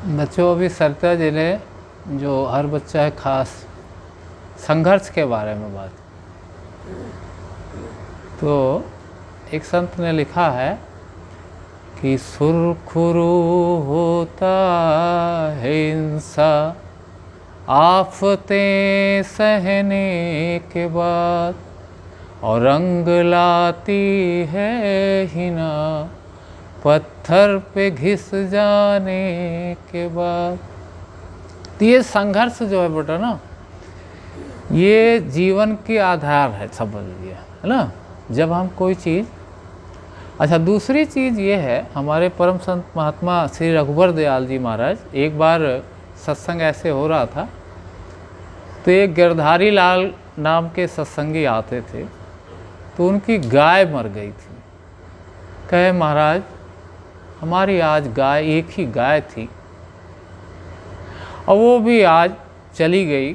बच्चों, अभी सरिता जी ने जो हर बच्चा है खास संघर्ष के बारे में बात, तो एक संत ने लिखा है कि सुरखुरु होता है हिंसा आफतें सहने के बाद, और रंग लाती है हिना पत्थर पे घिस जाने के बाद। तो ये संघर्ष जो है बेटा ना, ये जीवन के आधार है, समझ लीजिए, है ना। जब हम कोई चीज़, अच्छा दूसरी चीज़ ये है, हमारे परम संत महात्मा श्री रघुवर दयाल जी महाराज, एक बार सत्संग ऐसे हो रहा था, तो एक गिरधारी लाल नाम के सत्संगी आते थे, तो उनकी गाय मर गई थी। कहे महाराज हमारी आज गाय, एक ही गाय थी और वो भी आज चली गई।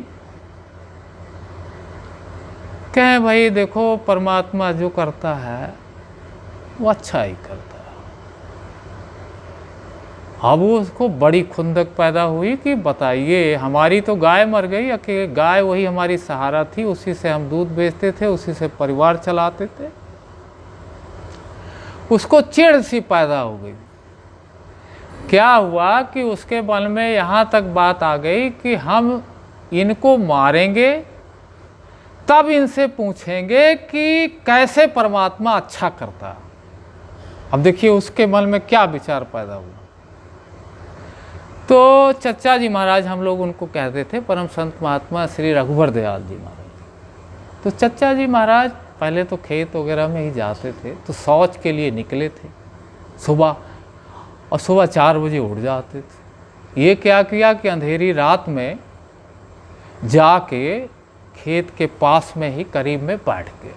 कहे भाई देखो, परमात्मा जो करता है वो अच्छा ही करता है। अब उसको बड़ी खुंदक पैदा हुई कि बताइए, हमारी तो गाय मर गई, अकेले गाय वही हमारी सहारा थी, उसी से हम दूध बेचते थे, उसी से परिवार चलाते थे। उसको चिढ़ सी पैदा हो गई। क्या हुआ कि उसके मन में यहाँ तक बात आ गई कि हम इनको मारेंगे, तब इनसे पूछेंगे कि कैसे परमात्मा अच्छा करता। अब देखिए उसके मन में क्या विचार पैदा हुआ। तो चच्चा जी महाराज, हम लोग उनको कहते थे, परम संत महात्मा श्री रघुवर दयाल जी महाराज। तो चच्चा जी महाराज पहले तो खेत वगैरह में ही जाते थे, तो शौच के लिए निकले थे सुबह, और सुबह 4 बजे उठ जाते थे। ये क्या किया कि अंधेरी रात में जाके खेत के पास में ही करीब में बैठ गए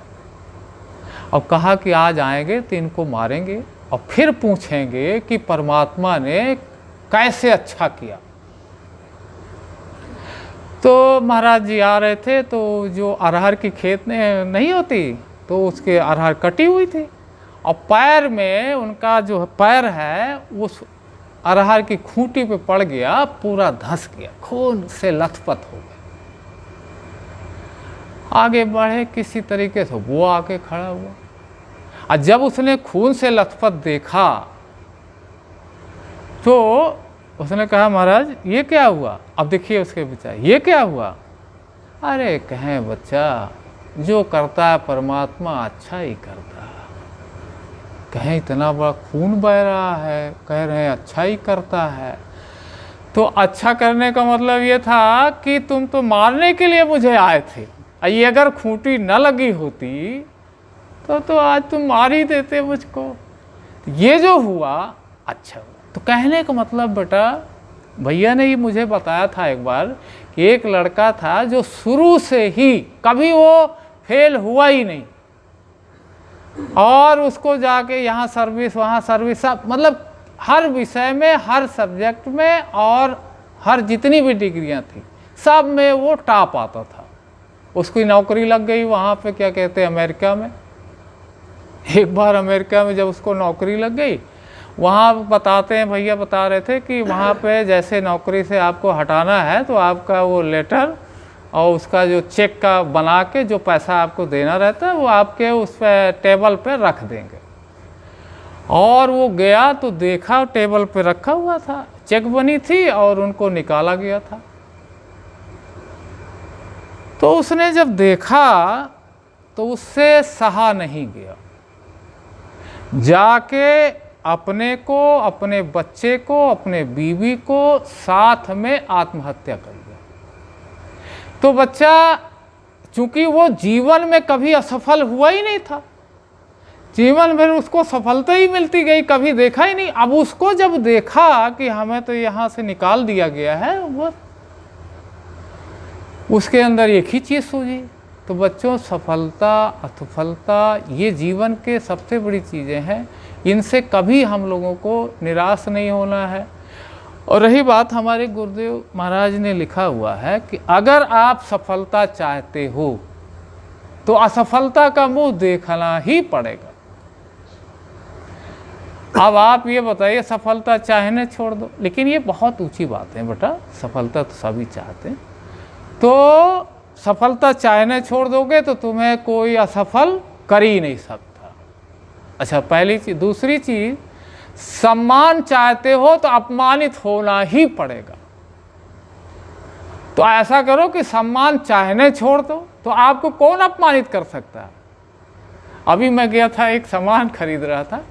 और कहा कि आज आएंगे तो इनको मारेंगे और फिर पूछेंगे कि परमात्मा ने कैसे अच्छा किया। तो महाराज जी आ रहे थे, तो जो अरहर की खेत नहीं होती, तो उसके अरहर कटी हुई थी और पैर में उनका जो पैर है उस अरहर की खूंटी पे पड़ गया, पूरा धंस गया, खून से लथपथ हो गया। आगे बढ़े किसी तरीके से, वो आके खड़ा हुआ और जब उसने खून से लथपथ देखा तो उसने कहा महाराज ये क्या हुआ। अब देखिए उसके बच्चा, ये क्या हुआ। अरे कहें बच्चा, जो करता है परमात्मा अच्छा ही करता है। कहें इतना बड़ा खून बह रहा है, कह रहे हैं अच्छा ही करता है। तो अच्छा करने का मतलब ये था कि तुम तो मारने के लिए मुझे आए थे, ये अगर खूंटी न लगी होती तो आज तुम मार ही देते मुझको। ये जो हुआ अच्छा हुआ। तो कहने का मतलब बेटा, भैया ने ही मुझे बताया था एक बार कि एक लड़का था जो शुरू से ही कभी वो फेल हुआ ही नहीं, और उसको जाके यहाँ सर्विस वहाँ सर्विस, सब मतलब हर विषय में, हर सब्जेक्ट में, और हर जितनी भी डिग्रियाँ थी सब में वो टॉप आता था। उसकी नौकरी लग गई वहाँ पे, क्या कहते हैं, अमेरिका में। एक बार अमेरिका में जब उसको नौकरी लग गई, वहाँ बताते हैं, भैया बता रहे थे कि वहाँ पे जैसे नौकरी से आपको हटाना है तो आपका वो लेटर और उसका जो चेक का बना के जो पैसा आपको देना रहता है वो आपके उस पे टेबल पे रख देंगे। और वो गया तो देखा टेबल पे रखा हुआ था, चेक बनी थी और उनको निकाला गया था। तो उसने जब देखा तो उससे सहा नहीं गया, जाके अपने को, अपने बच्चे को, अपने बीवी को साथ में आत्महत्या कर लिया। तो बच्चा, चूंकि वो जीवन में कभी असफल हुआ ही नहीं था, जीवन भर उसको सफलता ही मिलती गई, कभी देखा ही नहीं। अब उसको जब देखा कि हमें तो यहाँ से निकाल दिया गया है, वो उसके अंदर एक ही चीज़ सूझी। तो बच्चों, सफलता असफलता ये जीवन के सबसे बड़ी चीज़ें हैं, इनसे कभी हम लोगों को निराश नहीं होना है। और रही बात, हमारे गुरुदेव महाराज ने लिखा हुआ है कि अगर आप सफलता चाहते हो तो असफलता का मुंह देखना ही पड़ेगा। अब आप ये बताइए, सफलता चाहने छोड़ दो, लेकिन ये बहुत ऊंची बात है बेटा, सफलता तो सभी चाहते हैं। तो सफलता चाहने छोड़ दोगे तो तुम्हें कोई असफल कर ही नहीं सकता। अच्छा, पहली चीज। दूसरी चीज, सम्मान चाहते हो तो अपमानित होना ही पड़ेगा। तो ऐसा करो कि सम्मान चाहने छोड़ दो, तो आपको कौन अपमानित कर सकता है। अभी मैं गया था, एक सामान खरीद रहा था,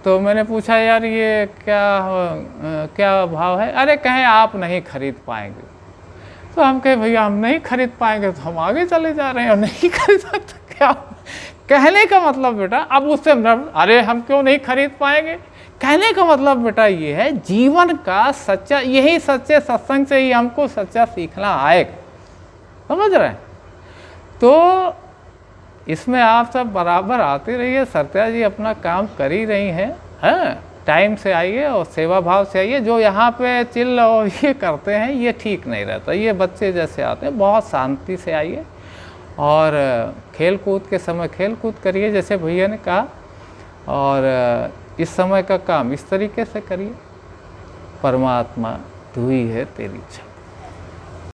तो मैंने पूछा यार ये क्या भाव है। अरे कहें आप नहीं खरीद पाएंगे। तो हम कहे भैया हम नहीं खरीद पाएंगे, तो हम आगे चले जा रहे हैं और नहीं खरीद सकते। क्या कहने का मतलब बेटा, अब उससे अरे हम क्यों नहीं खरीद पाएंगे, कहने का मतलब बेटा ये है, जीवन का सच्चा, यही सच्चे सत्संग से ही हमको सच्चा सीखना आएगा, समझ रहे हैं। तो इसमें आप सब बराबर आते रहिए। सत्या जी अपना काम कर ही रही हैं, टाइम से आइए और सेवा भाव से आइए। जो यहाँ पे चिल्ल और ये करते हैं ये ठीक नहीं रहता। ये बच्चे जैसे आते हैं, बहुत शांति से आइए और खेल कूद के समय खेल कूद करिए जैसे भैया ने कहा, और इस समय का काम इस तरीके से करिए। परमात्मा तू ही है, तेरी इच्छा।